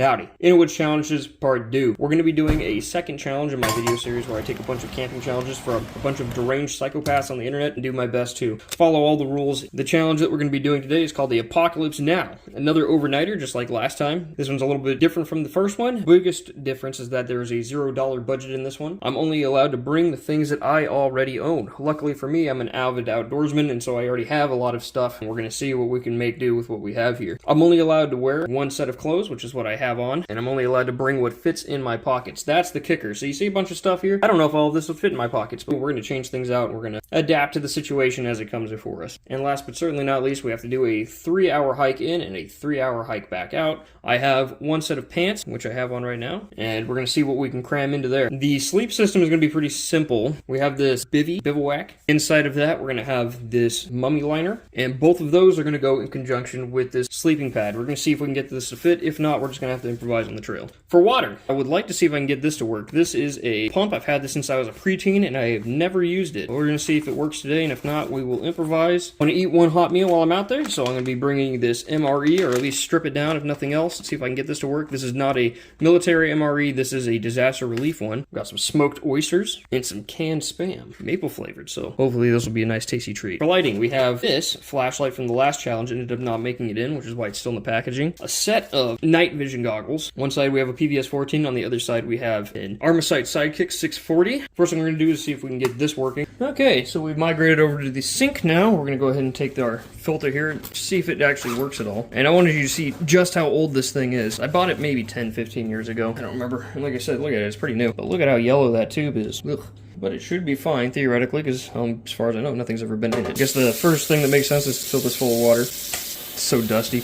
Howdy. Innawoods Challenges Part 2. We're going to be doing a second challenge in my video series where I take a bunch of camping challenges from a bunch of deranged psychopaths on the internet and do my best to follow all the rules. The challenge that we're going to be doing today is called the Apocalypse Now. Another overnighter, just like last time. This one's a little bit different from the first one. The biggest difference is that there is a $0 budget in this one. I'm only allowed to bring the things that I already own. Luckily for me, I'm an avid outdoorsman, and so I already have a lot of stuff, and we're going to see what we can make do with what we have here. I'm only allowed to wear one set of clothes, which is what I have on, and I'm only allowed to bring what fits in my pockets. That's the kicker. So you see a bunch of stuff here. I don't know if all of this will fit in my pockets, but we're going to change things out and we're going to adapt to the situation as it comes before us. And last but certainly not least, we have to do a 3-hour hike in and a 3-hour hike back out. I have one set of pants, which I have on right now, and we're going to see what we can cram into there. The sleep system is going to be pretty simple. We have this bivouac. Inside of that, we're going to have this mummy liner, and both of those are going to go in conjunction with this sleeping pad. We're going to see if we can get this to fit. If not, we're just going to have to improvise on the trail. For water, I would like to see if I can get this to work. This is a pump. I've had this since I was a preteen and I have never used it. We're going to see if it works today, and if not, we will improvise. I want to eat one hot meal while I'm out there, so I'm going to be bringing this MRE, or at least strip it down if nothing else. Let's see if I can get this to work. This is not a military MRE. This is a disaster relief one. We've got some smoked oysters and some canned Spam, maple flavored, so hopefully this will be a nice tasty treat. For lighting, we have this flashlight from the last challenge, ended up not making it in, which is why it's still in the packaging. A set of night vision goggles. One side we have a PVS 14, on the other side we have an Armacite Sidekick 640. First thing we're going to do is see if we can get this working. Okay, so we've migrated over to the sink now. We're going to go ahead and take our filter here and see if it actually works at all. And I wanted you to see just how old this thing is. I bought it maybe 10, 15 years ago. I don't remember. And like I said, look at it, it's pretty new. But look at how yellow that tube is. Ugh. But it should be fine, theoretically, because as far as I know, nothing's ever been in it. I guess the first thing that makes sense is to fill this full of water. It's so dusty.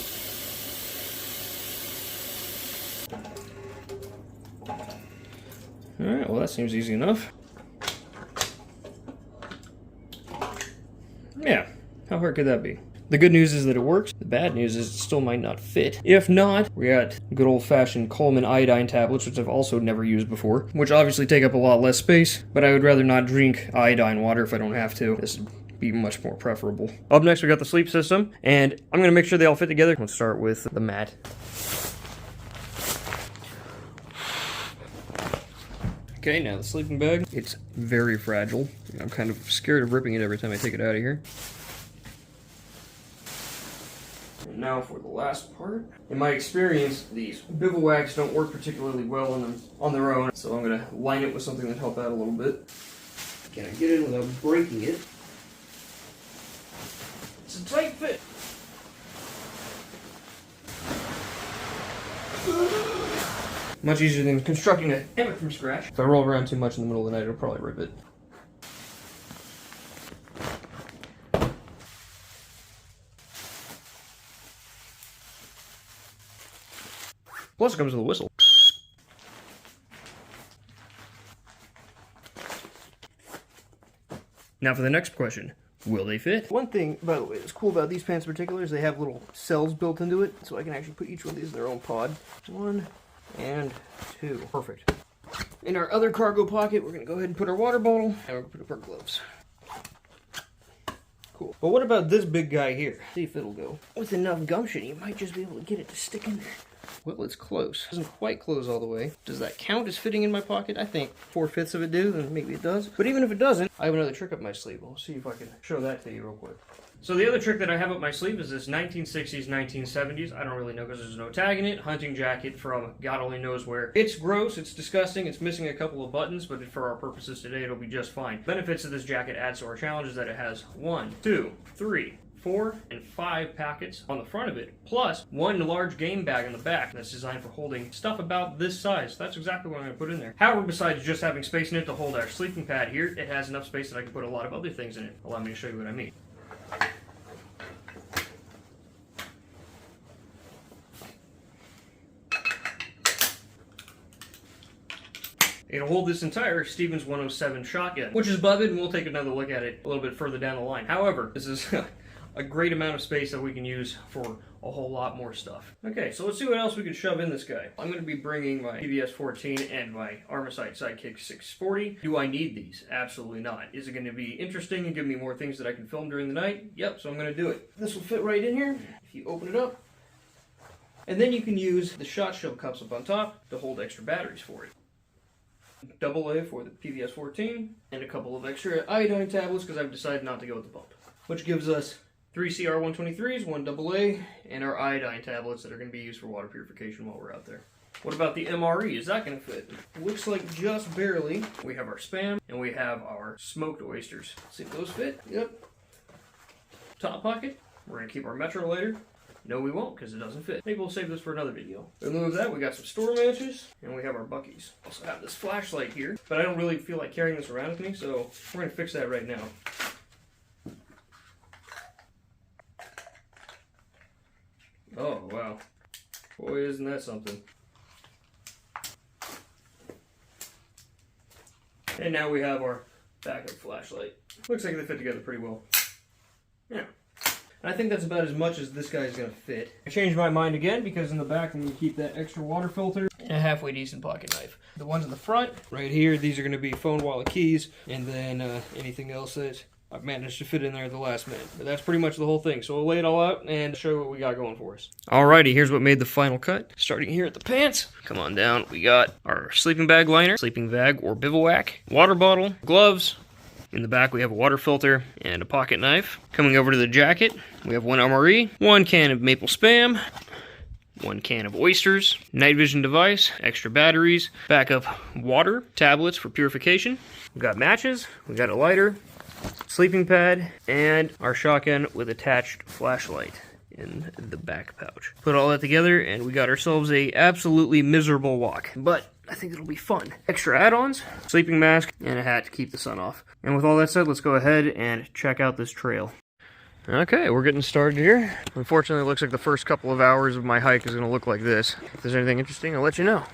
Alright, well that seems easy enough. Yeah, how hard could that be? The good news is that it works. The bad news is it still might not fit. If not, we got good old-fashioned Coleman iodine tablets, which I've also never used before, which obviously take up a lot less space, but I would rather not drink iodine water if I don't have to. This would be much more preferable. Up next, we got the sleep system, and I'm going to make sure they all fit together. Let's start with the mat. Okay, now the sleeping bag. It's very fragile. I'm kind of scared of ripping it every time I take it out of here. And now for the last part. In my experience, these bivouacs don't work particularly well on their own, so I'm going to line it with something that help out a little bit. Can I get it without breaking it? It's a tight fit. Much easier than constructing a hammock from scratch. If I roll around too much in the middle of the night, it'll probably rip it. Plus it comes with a whistle. Now for the next question. Will they fit? One thing, by the way, that's cool about these pants in particular is they have little cells built into it, so I can actually put each one of these in their own pod. 1 and 2. Perfect. In our other cargo pocket, we're going to go ahead and put our water bottle, and we're going to put up our gloves. Cool. But what about this big guy here? See if it'll go. With enough gumption, you might just be able to get it to stick in there. Well, it's close. It doesn't quite close all the way. Does that count as fitting in my pocket? I think 4/5 of it do, then maybe it does. But even if it doesn't, I have another trick up my sleeve. I'll see if I can show that to you real quick. So the other trick that I have up my sleeve is this 1960s, 1970s, I don't really know because there's no tag in it, hunting jacket from God only knows where. It's gross, it's disgusting, it's missing a couple of buttons, but for our purposes today, it'll be just fine. Benefits of this jacket adds to our challenge is that it has 1, 2, 3, 4, and 5 pockets on the front of it, plus one large game bag on the back that's designed for holding stuff about this size. That's exactly what I'm going to put in there. However, besides just having space in it to hold our sleeping pad here, it has enough space that I can put a lot of other things in it. Allow me to show you what I mean. It'll hold this entire Stevens 107 shotgun, which is bubbed, and we'll take another look at it a little bit further down the line. However, this is a great amount of space that we can use for a whole lot more stuff. Okay, so let's see what else we can shove in this guy. I'm going to be bringing my PVS 14 and my Armacite Sidekick 640. Do I need these? Absolutely not. Is it going to be interesting and give me more things that I can film during the night? Yep, so I'm going to do it. This will fit right in here. If you open it up, And then you can use the shot shell cups up on top to hold extra batteries for it. AA for the PVS 14, and a couple of extra iodine tablets because I've decided not to go with the pump. Which gives us 3 CR123s, 1 AA, and our iodine tablets that are going to be used for water purification while we're out there. What about the MRE? Is that going to fit? Looks like just barely. We have our Spam, and we have our smoked oysters. See if those fit? Yep. Top pocket. We're going to keep our Metro later. No, we won't, because it doesn't fit. Maybe we'll save this for another video. In lieu of that, we got some store matches, and we have our Buckies. Also have this flashlight here, but I don't really feel like carrying this around with me, so we're going to fix that right now. Oh, wow. Boy, isn't that something. And now we have our backup flashlight. Looks like they fit together pretty well. Yeah. And I think that's about as much as this guy's going to fit. I changed my mind again because in the back I'm going to keep that extra water filter and a halfway decent pocket knife. The ones in the front, right here, these are going to be phone, wallet, keys, and then anything else that I've managed to fit in there at the last minute. But that's pretty much the whole thing. So we'll lay it all out and show you what we got going for us. Alrighty, here's what made the final cut. Starting here at the pants. Come on down. We got our sleeping bag liner, sleeping bag or bivouac, water bottle, gloves. In the back we have a water filter and a pocket knife. Coming over to the jacket, we have 1 MRE, 1 can of maple Spam, 1 can of oysters, night vision device, extra batteries, backup water, tablets for purification. We've got matches, we got a lighter, sleeping pad, and our shotgun with attached flashlight in the back pouch. Put all that together and we got ourselves a absolutely miserable walk, but I think it'll be fun. Extra add-ons, sleeping mask, and a hat to keep the sun off. And with all that said, let's go ahead and check out this trail. Okay, we're getting started here. Unfortunately, it looks like the first couple of hours of my hike is going to look like this. If there's anything interesting, I'll let you know.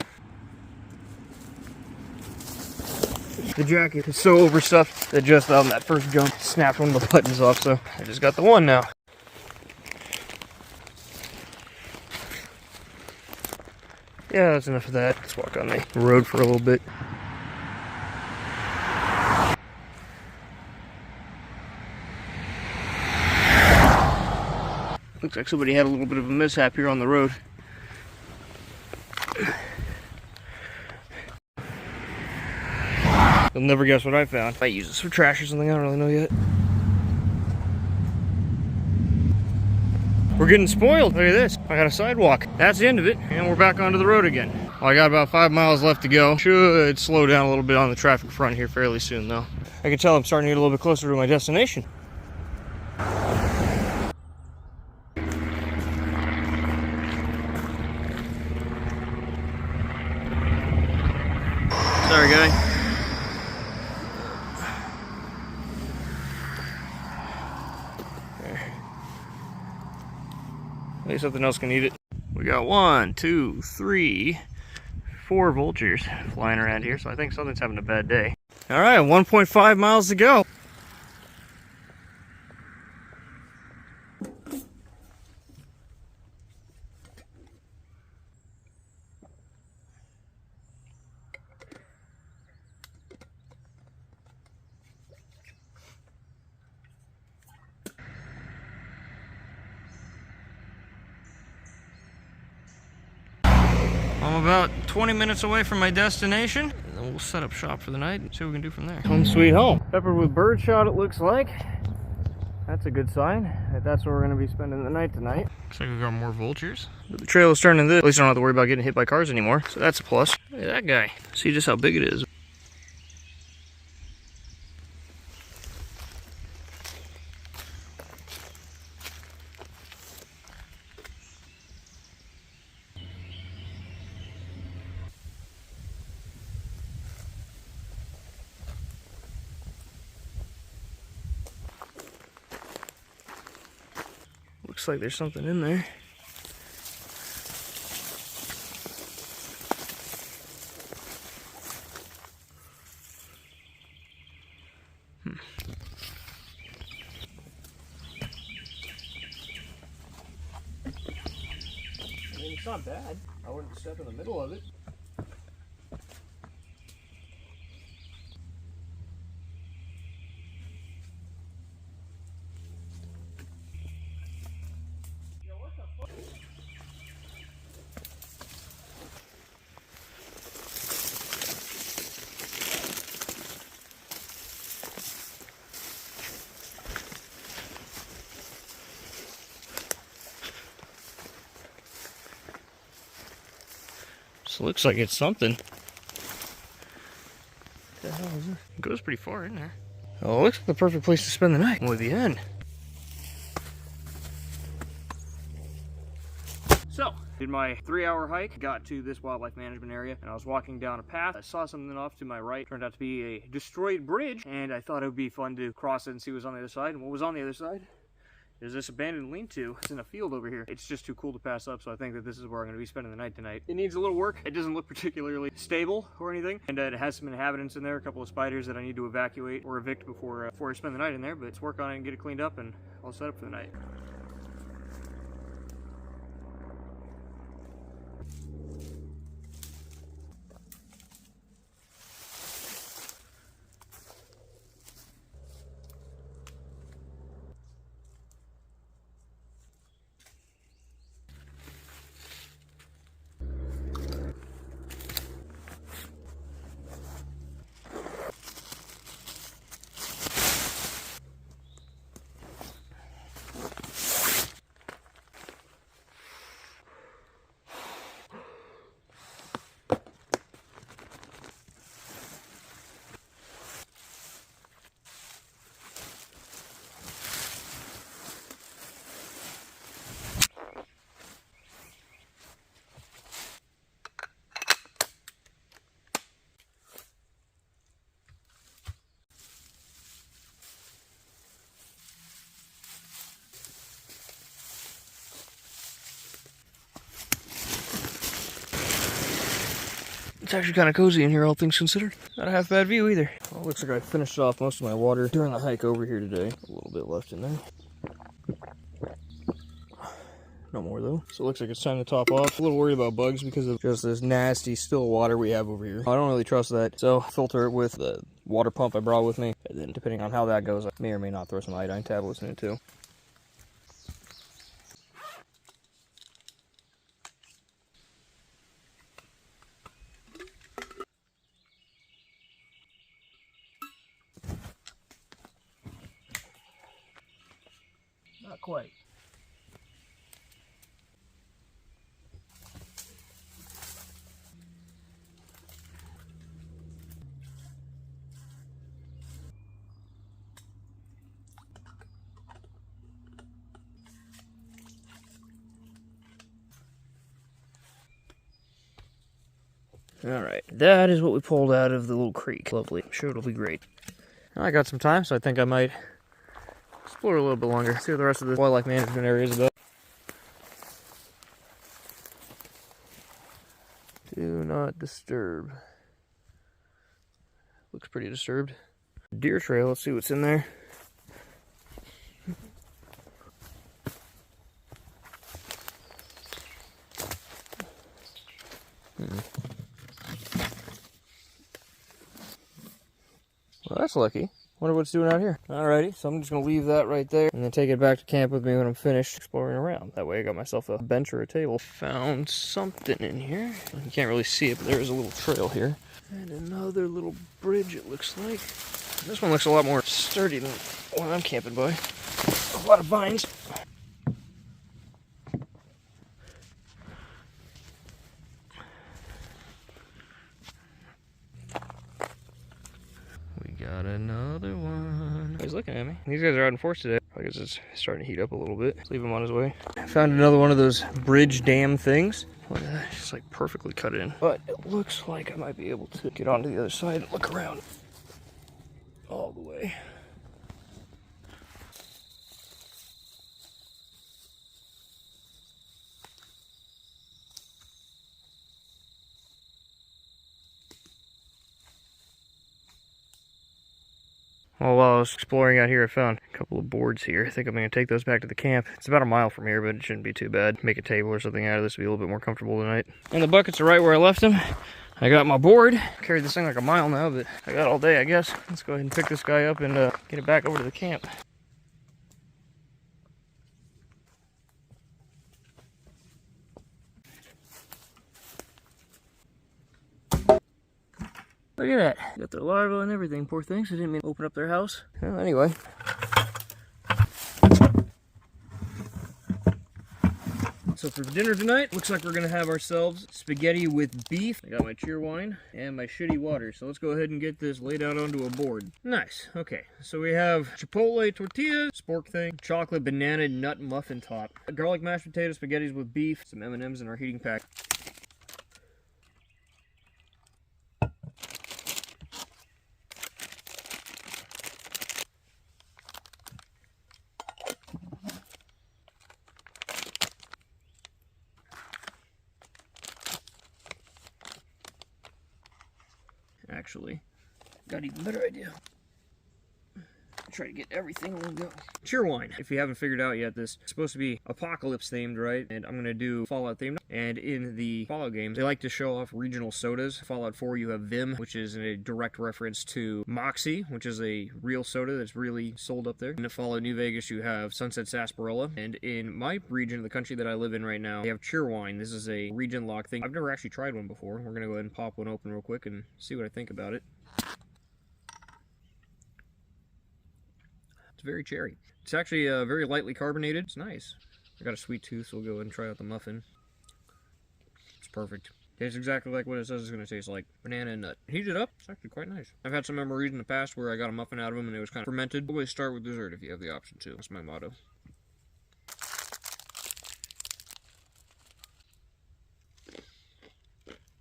The jacket is so overstuffed that just on that first jump, snapped one of the buttons off, so I just got the one now. Yeah, that's enough of that. Let's walk on the road for a little bit. Looks like somebody had a little bit of a mishap here on the road. You'll never guess what I found. I might use this for trash or something, I don't really know yet. We're getting spoiled. Look at this. I got a sidewalk. That's the end of it, and we're back onto the road again. Well, I got about 5 miles left to go. Should slow down a little bit on the traffic front here fairly soon, though. I can tell I'm starting to get a little bit closer to my destination. Sorry, guy. Maybe something else can eat it. We got 1, 2, 3, 4 vultures flying around here, so I think something's having a bad day. All right, 1.5 miles to go. I'm about 20 minutes away from my destination, and then we'll set up shop for the night and see what we can do from there. Home sweet home. Peppered with birdshot, it looks like. That's a good sign. That's where we're going to be spending the night tonight. Looks like we've got more vultures. But the trail is turning this. At least I don't have to worry about getting hit by cars anymore, so that's a plus. Look at that guy. See just how big it is. Looks like there's something in there. I mean, it's not bad. I wouldn't step in the middle of it. So it looks like it's something. What the hell is this? It goes pretty far in there. Oh, it looks like the perfect place to spend the night. With the end. So, did my 3-hour hike, got to this wildlife management area, and I was walking down a path. I saw something off to my right. Turned out to be a destroyed bridge, and I thought it would be fun to cross it and see what was on the other side. And what was on the other side is this abandoned lean-to. It's in a field over here. It's just too cool to pass up, so I think that this is where I'm going to be spending the night tonight. It needs a little work. It doesn't look particularly stable or anything, and it has some inhabitants in there, a couple of spiders that I need to evacuate or evict before I spend the night in there, but let's work on it and get it cleaned up, and I'll set up for the night. It's actually kind of cozy in here, all things considered. Not a half bad view either. Well, it looks like I finished off most of my water during the hike over here today. A little bit left in there. No more though. So it looks like it's time to top off. A little worried about bugs because of just this nasty still water we have over here. I don't really trust that. So filter it with the water pump I brought with me. And then depending on how that goes, I may or may not throw some iodine tablets in it too. Not quite. Alright, that is what we pulled out of the little creek. Lovely. I'm sure it'll be great. I got some time, so I think I might explore a little bit longer. See what the rest of the wildlife management area is about. Do not disturb. Looks pretty disturbed. Deer trail, let's see what's in there. Well, that's lucky. Wonder what it's doing out here. Alrighty, so I'm just gonna leave that right there and then take it back to camp with me when I'm finished exploring around. That way I got myself a bench or a table. Found something in here. You can't really see it, but there is a little trail here. And another little bridge, it looks like. This one looks a lot more sturdy than the one I'm camping by. A lot of vines. Got another one. He's looking at me. These guys are out in force today. I guess it's starting to heat up a little bit. Let's leave him on his way. Found another one of those bridge dam things. Look at that. It's like perfectly cut in. But it looks like I might be able to get onto the other side and look around all the way. Well, while I was exploring out here, I found a couple of boards here. I think I'm going to take those back to the camp. It's about a mile from here, but it shouldn't be too bad. Make a table or something out of this to be a little bit more comfortable tonight. And the buckets are right where I left them. I got my board. Carried this thing like a mile now, but I got all day, I guess. Let's go ahead and pick this guy up and get it back over to the camp. Look at that. Got their larvae and everything, poor things. I didn't mean to open up their house. Well, anyway. So for dinner tonight, looks like we're gonna have ourselves spaghetti with beef. I got my cheer wine and my shitty water. So let's go ahead and get this laid out onto a board. Nice. Okay. So we have chipotle tortillas, spork thing, chocolate banana nut muffin top, garlic mashed potatoes, spaghettis with beef, some M&Ms in our heating pack. Actually, got an even better idea. Try to get everything in one go. Cheer wine. If you haven't figured out yet, this is supposed to be apocalypse themed, right? And I'm gonna do Fallout themed. And in the Fallout games, they like to show off regional sodas. Fallout 4, you have Vim, which is a direct reference to Moxie, which is a real soda that's really sold up there. In Fallout New Vegas, you have Sunset Sarsaparilla. And in my region, the country that I live in right now, they have Cheer wine. This is a region lock thing. I've never actually tried one before. We're gonna go ahead and pop one open real quick and see what I think about it. Very cherry. It's actually very lightly carbonated. It's nice. I got a sweet tooth, so we'll go ahead and try out the muffin. It's perfect. Tastes exactly like what it says it's going to taste like. Banana and nut. Heat it up. It's actually quite nice. I've had some memories in the past where I got a muffin out of them and it was kind of fermented. Always start with dessert if you have the option to. That's my motto.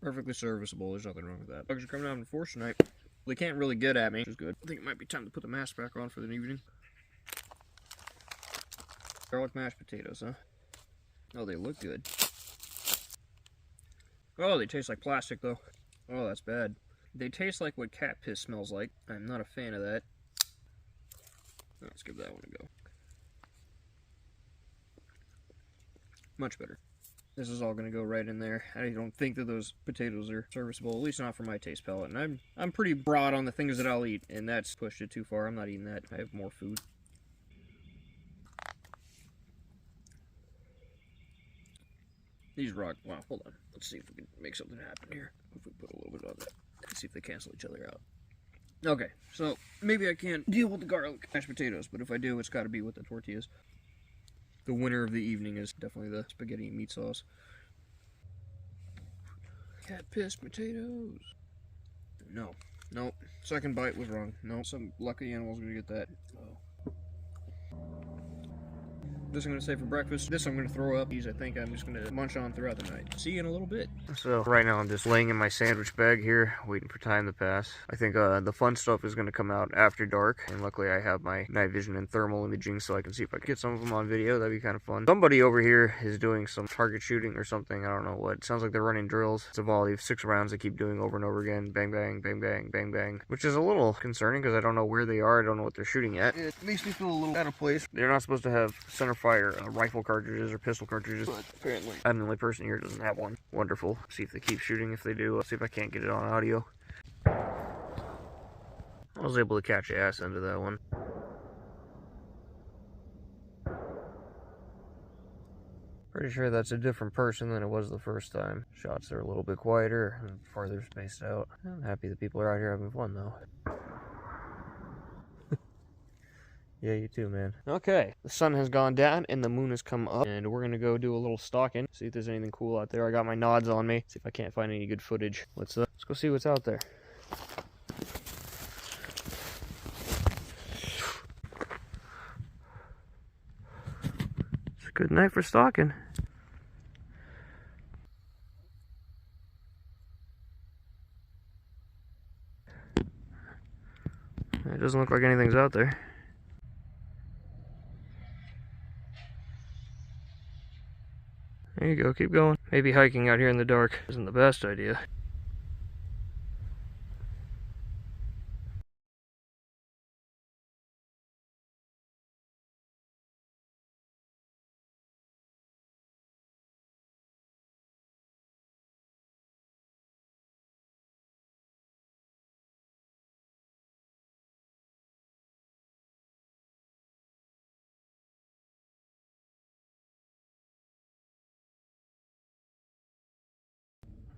Perfectly serviceable. There's nothing wrong with that. Bugs are coming out in force tonight. They can't really get at me, which is good. I think it might be time to put the mask back on for the evening. Garlic mashed potatoes, huh? Oh, they look good. Oh, they taste like plastic, though. Oh, that's bad. They taste like what cat piss smells like. I'm not a fan of that. Let's give that one a go. Much better. This is all going to go right in there. I don't think that those potatoes are serviceable, at least not for my taste palette. And I'm pretty broad on the things that I'll eat, and that's pushed it too far. I'm not eating that. I have more food. These rock. Wow, hold on. Let's see if we can make something happen here. If we put a little bit on that. Let's see if they cancel each other out. Okay, so maybe I can't deal with the garlic mashed potatoes, but if I do, it's got to be with the tortillas. The winner of the evening is definitely the spaghetti and meat sauce. Cat piss potatoes. No. Nope. Second bite was wrong. No, some lucky animal's gonna get that. Oh. This I'm going to save for breakfast. This I'm going to throw up. These I think I'm just going to munch on throughout the night. See you in a little bit. So right now I'm just laying in my sandwich bag here, waiting for time to pass. I think the fun stuff is going to come out after dark. And luckily I have my night vision and thermal imaging so I can see if I can get some of them on video. That'd be kind of fun. Somebody over here is doing some target shooting or something. I don't know what. It sounds like they're running drills. It's a volley of 6 rounds they keep doing over and over again. Bang, bang, bang, bang, bang, bang. Which is a little concerning because I don't know where they are. I don't know what they're shooting at. It makes me feel a little out of place. They're not supposed to have center fire rifle cartridges or pistol cartridges, but apparently I'm the only person here who doesn't have one. Wonderful. See if they keep shooting. If they do, let's see if I can't get it on audio. I was able to catch ass into that one. Pretty sure that's a different person than it was the first time. Shots are a little bit quieter and farther spaced out. I'm happy that people are out here having fun though. Yeah, you too, man. Okay, the sun has gone down and the moon has come up, and we're gonna go do a little stalking, see if there's anything cool out there. I got my nods on me, see if I can't find any good footage. Let's go see what's out there. It's a good night for stalking. It doesn't look like anything's out there. There you go, keep going. Maybe hiking out here in the dark isn't the best idea.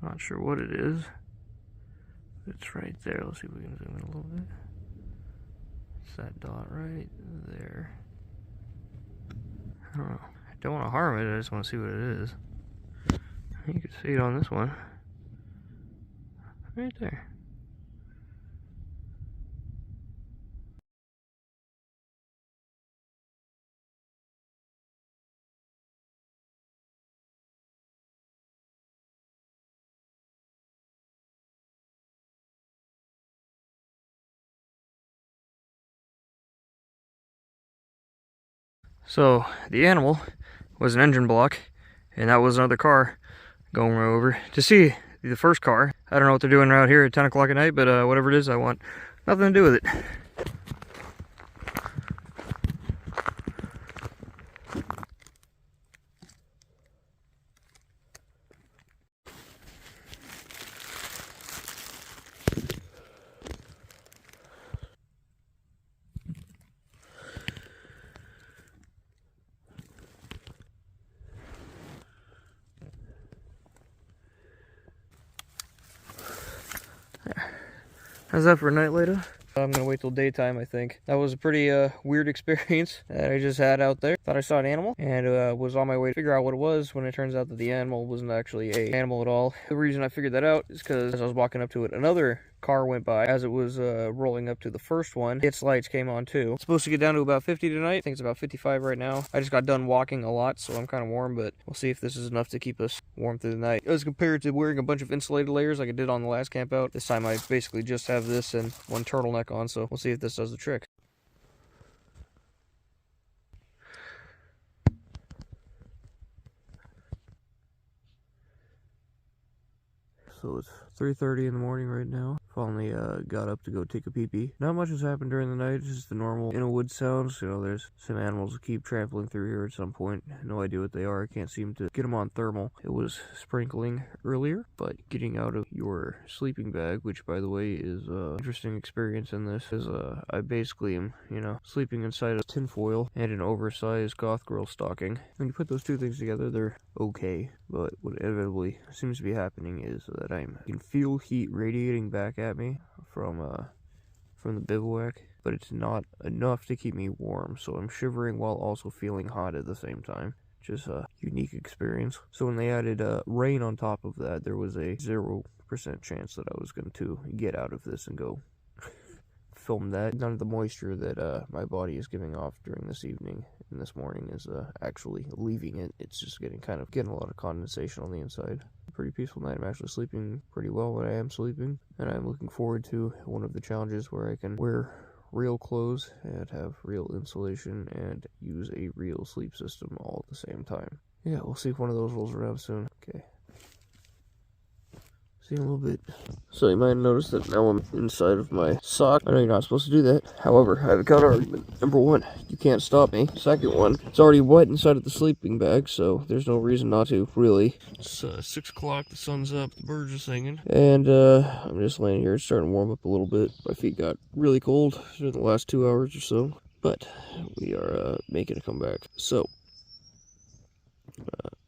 Not sure what it is. It's right there. Let's see if we can zoom in a little bit. It's that dot right there. I don't know. I don't want to harm it. I just want to see what it is. You can see it on this one. Right there. So the animal was an engine block, and that was another car going right over. To see the first car, I don't know what they're doing out here at 10 o'clock at night, but whatever it is, I want nothing to do with it. How's that for a night later? I'm gonna wait till daytime, I think. That was a pretty weird experience that I just had out there. Thought I saw an animal and was on my way to figure out what it was when it turns out that the animal wasn't actually an animal at all. The reason I figured that out is because as I was walking up to it, another car went by as it was rolling up to the first one. Its lights came on too. It's supposed to get down to about 50 tonight. I think it's about 55 right now. I just got done walking a lot, so I'm kind of warm, but we'll see if this is enough to keep us warm through the night. As compared to wearing a bunch of insulated layers like I did on the last camp out, this time I basically just have this and one turtleneck on, so we'll see if this does the trick. So it's 3:30 in the morning right now. Finally got up to go take a pee-pee. Not much has happened during the night, just the normal Innawoods sounds. You know, there's some animals that keep trampling through here at some point. No idea what they are. I can't seem to get them on thermal. It was sprinkling earlier, but getting out of your sleeping bag, which by the way is an interesting experience in this, is I basically am, you know, sleeping inside of tinfoil and an oversized goth girl stocking. When you put those two things together, they're okay, but what inevitably seems to be happening is that I can feel heat radiating back at me from the bivouac, but it's not enough to keep me warm, so I'm shivering while also feeling hot at the same time. Just a unique experience. So when they added rain on top of that, there was a 0% chance that I was going to get out of this and go film that. None of the moisture that my body is giving off during this evening and this morning is actually leaving it. It's just getting a lot of condensation on the inside. Pretty peaceful night. I'm actually sleeping pretty well when I am sleeping, and I'm looking forward to one of the challenges where I can wear real clothes and have real insulation and use a real sleep system all at the same time. Yeah, we'll see if one of those rolls around soon. Okay. See you in a little bit. So you might have noticed that now I'm inside of my sock. I know you're not supposed to do that. However, I have a counter argument. Number one, you can't stop me. Second one, it's already wet inside of the sleeping bag, so there's no reason not to, really. It's 6 o'clock, the sun's up, the birds are singing. And I'm just laying here. It's starting to warm up a little bit. My feet got really cold during the last 2 hours or so. But we are making a comeback. So,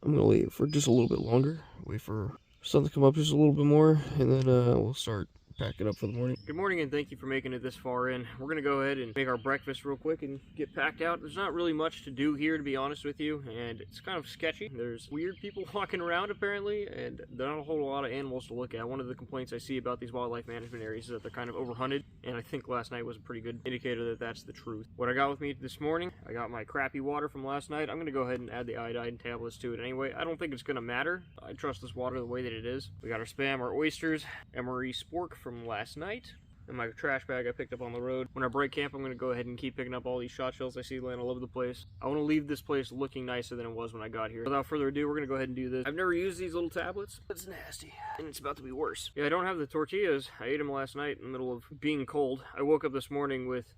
I'm going to wait for just a little bit longer. Wait for sun to come up just a little bit more, and then we'll start packing up for the morning. Good morning, and thank you for making it this far in. We're gonna go ahead and make our breakfast real quick and get packed out. There's not really much to do here, to be honest with you, and it's kind of sketchy. There's weird people walking around apparently, and there aren't a whole lot of animals to look at. One of the complaints I see about these wildlife management areas is that they're kind of overhunted, and I think last night was a pretty good indicator that that's the truth. What I got with me this morning, I got my crappy water from last night. I'm gonna go ahead and add the iodine tablets to it anyway. I don't think it's gonna matter. I trust this water the way that it is. We got our Spam, our oysters, emery spork from last night, and my trash bag I picked up on the road. When I break camp, I'm going to go ahead and keep picking up all these shot shells I see laying all over the place. I want to leave this place looking nicer than it was when I got here. Without further ado, we're going to go ahead and do this. I've never used these little tablets. It's nasty, and it's about to be worse. Yeah, I don't have the tortillas. I ate them last night in the middle of being cold. I woke up this morning with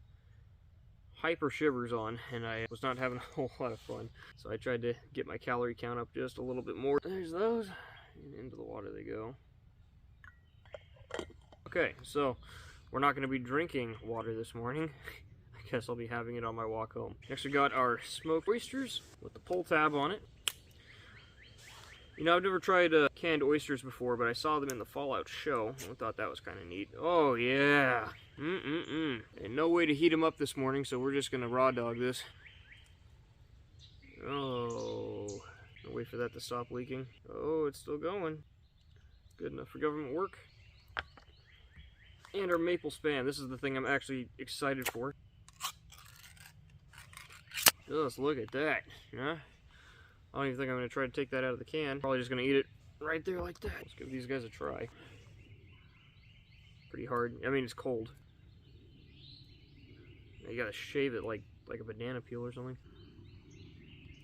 hyper shivers on, and I was not having a whole lot of fun. So I tried to get my calorie count up just a little bit more. There's those, and into the water they go. Okay, so we're not going to be drinking water this morning. I guess I'll be having it on my walk home. Next we got our smoked oysters with the pull tab on it. You know, I've never tried canned oysters before, but I saw them in the Fallout show. I thought that was kind of neat. Oh yeah! And no way to heat them up this morning, so we're just going to raw dog this. Oh, I'll wait for that to stop leaking. Oh, it's still going. Good enough for government work. And our maple span. This is the thing I'm actually excited for. Just look at that. Yeah? I don't even think I'm going to try to take that out of the can. Probably just going to eat it right there like that. Let's give these guys a try. Pretty hard. I mean, it's cold. You gotta shave it like a banana peel or something.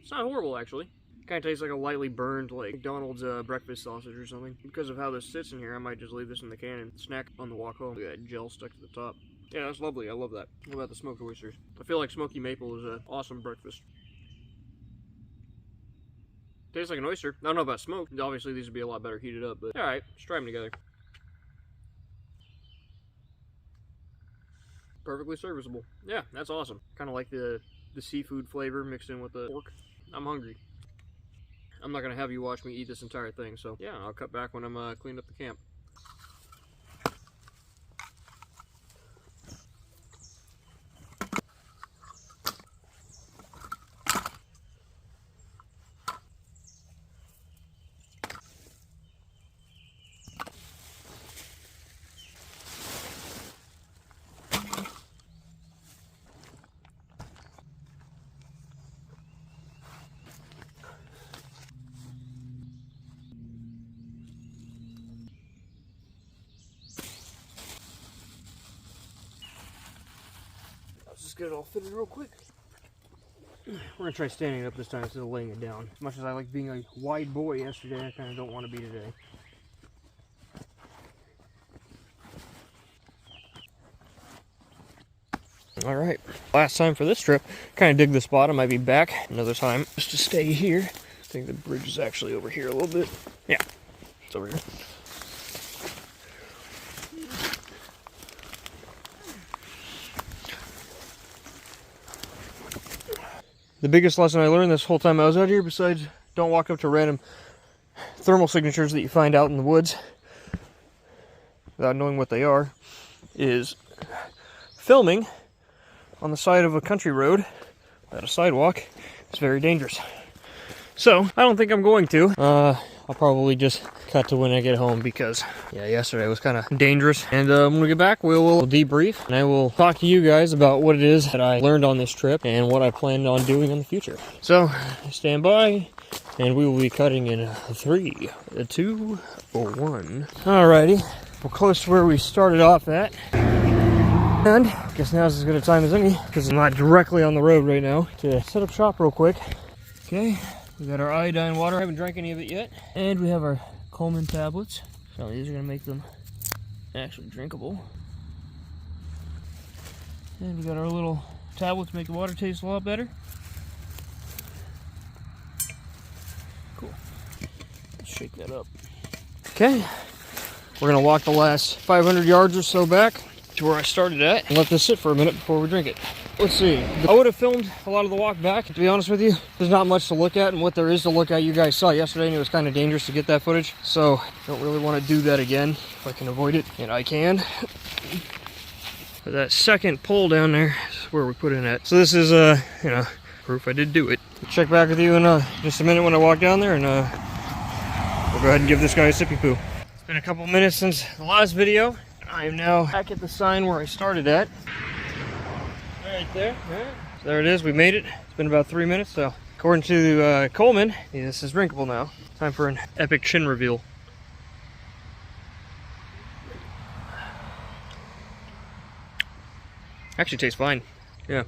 It's not horrible, actually. Kind of tastes like a lightly burned, like McDonald's breakfast sausage or something. Because of how this sits in here, I might just leave this in the can and snack on the walk home. Look at that gel stuck to the top. Yeah, that's lovely. I love that. What about the smoked oysters? I feel like smoky maple is an awesome breakfast. Tastes like an oyster. I don't know about smoke. Obviously, these would be a lot better heated up, but alright, let's try them together. Perfectly serviceable. Yeah, that's awesome. Kind of like the seafood flavor mixed in with the pork. I'm hungry. I'm not going to have you watch me eat this entire thing, so yeah, I'll cut back when I'm cleaning up the camp. Just get it all fitted real quick. We're gonna try standing it up this time instead of laying it down. As much as I like being a wide boy yesterday, I kind of don't want to be today. All right, last time for this trip. Kind of dig the spot. I might be back another time just to stay here. I think the bridge is actually over here a little bit. Yeah, it's over here. The biggest lesson I learned this whole time I was out here, besides don't walk up to random thermal signatures that you find out in the woods without knowing what they are, is filming on the side of a country road without a sidewalk is very dangerous. So, I don't think I'm going to. I'll probably just cut to when I get home because, yeah, yesterday was kind of dangerous. And when we get back, we'll debrief, and I will talk to you guys about what it is that I learned on this trip and what I plan on doing in the future. So, stand by, and we will be cutting in 3, 2, 1. Alrighty, we're close to where we started off at. And I guess now's as good a time as any, because I'm not directly on the road right now, to set up shop real quick. Okay. We got our iodine water. I haven't drank any of it yet. And we have our Coleman tablets. So these are going to make them actually drinkable. And we got our little tablets to make the water taste a lot better. Cool. Let's shake that up. Okay. We're going to walk the last 500 yards or so back to where I started at and let this sit for a minute before we drink it. Let's see. I would have filmed a lot of the walk back, to be honest with you. There's not much to look at, and what there is to look at you guys saw yesterday, and it was kind of dangerous to get that footage. So, don't really want to do that again if I can avoid it, and I can. But that second pole down there is where we put in at. So this is, you know, proof I did do it. I'll check back with you in just a minute when I walk down there, and we'll go ahead and give this guy a sippy poo. It's been a couple minutes since the last video. I am now back at the sign where I started at. Right there. Right. So there it is. We made it. It's been about 3 minutes. So according to Coleman, this is drinkable now. Time for an epic chin reveal. Actually tastes fine. Yeah.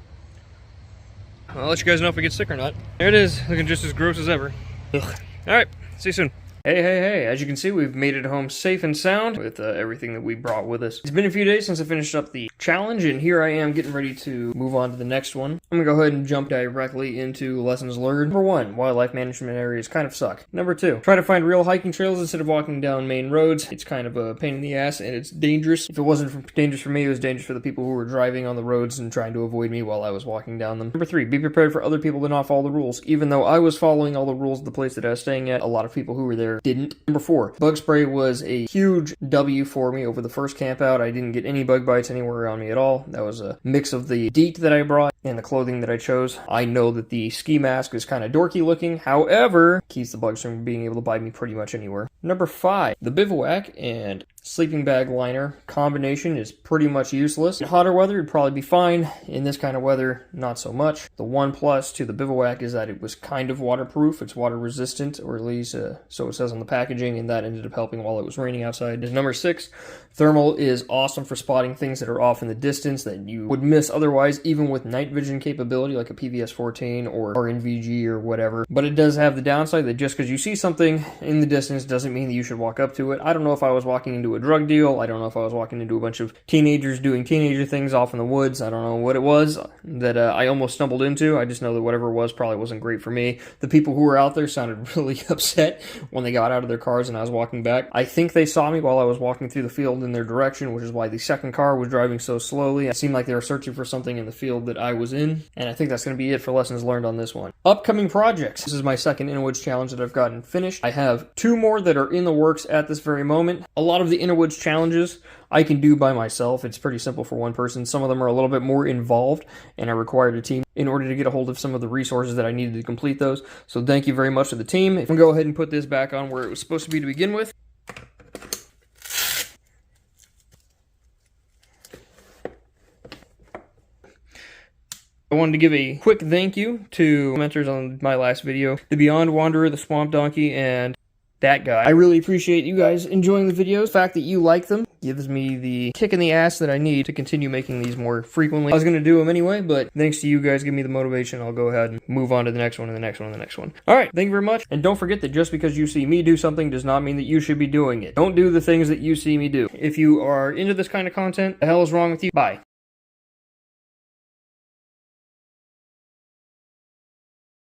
I'll let you guys know if it gets sick or not. There it is. Looking just as gross as ever. Ugh. All right. See you soon. Hey, as you can see, we've made it home safe and sound with everything that we brought with us. It's been a few days since I finished up the challenge, and here I am getting ready to move on to the next one. I'm gonna go ahead and jump directly into lessons learned. Number 1, wildlife management areas kind of suck. Number 2, try to find real hiking trails instead of walking down main roads. It's kind of a pain in the ass, and it's dangerous. If it wasn't dangerous for me, it was dangerous for the people who were driving on the roads and trying to avoid me while I was walking down them. Number 3, be prepared for other people to not follow the rules. Even though I was following all the rules of the place that I was staying at, a lot of people who were there didn't. Number 4, bug spray was a huge W for me over the first camp out. I didn't get any bug bites anywhere around me at all. That was a mix of the DEET that I brought and the clothing that I chose. I know that the ski mask is kind of dorky looking, however, keeps the bugs from being able to bite me pretty much anywhere. Number 5, the bivouac and sleeping bag liner combination is pretty much useless. In hotter weather, it'd probably be fine. In this kind of weather, not so much. The one plus to the bivouac is that it was kind of waterproof. It's water resistant, or at least so it says on the packaging, and that ended up helping while it was raining outside. Number 6, thermal is awesome for spotting things that are off in the distance that you would miss otherwise, even with night vision capability like a PVS-14 or NVG or whatever. But it does have the downside that just because you see something in the distance doesn't mean that you should walk up to it. I don't know if I was walking into a drug deal. I don't know if I was walking into a bunch of teenagers doing teenager things off in the woods. I don't know what it was that I almost stumbled into. I just know that whatever it was probably wasn't great for me. The people who were out there sounded really upset when they got out of their cars and I was walking back. I think they saw me while I was walking through the field in their direction, which is why the second car was driving so slowly. It seemed like they were searching for something in the field that I was in, and I think that's going to be it for lessons learned on this one. Upcoming projects. This is my second Innawoods challenge that I've gotten finished. I have 2 more that are in the works at this very moment. A lot of the Innawoods challenges I can do by myself. It's pretty simple for one person. Some of them are a little bit more involved, and I required a team in order to get a hold of some of the resources that I needed to complete those. So thank you very much to the team. If we go ahead and put this back on where it was supposed to be to begin with. I wanted to give a quick thank you to commenters on my last video, the Beyond Wanderer, the Swamp Donkey, and that guy. I really appreciate you guys enjoying the videos. The fact that you like them gives me the kick in the ass that I need to continue making these more frequently. I was going to do them anyway, but thanks to you guys give me the motivation. I'll go ahead and move on to the next one and the next one and the next one. Alright, thank you very much. And don't forget that just because you see me do something does not mean that you should be doing it. Don't do the things that you see me do. If you are into this kind of content, the hell is wrong with you? Bye.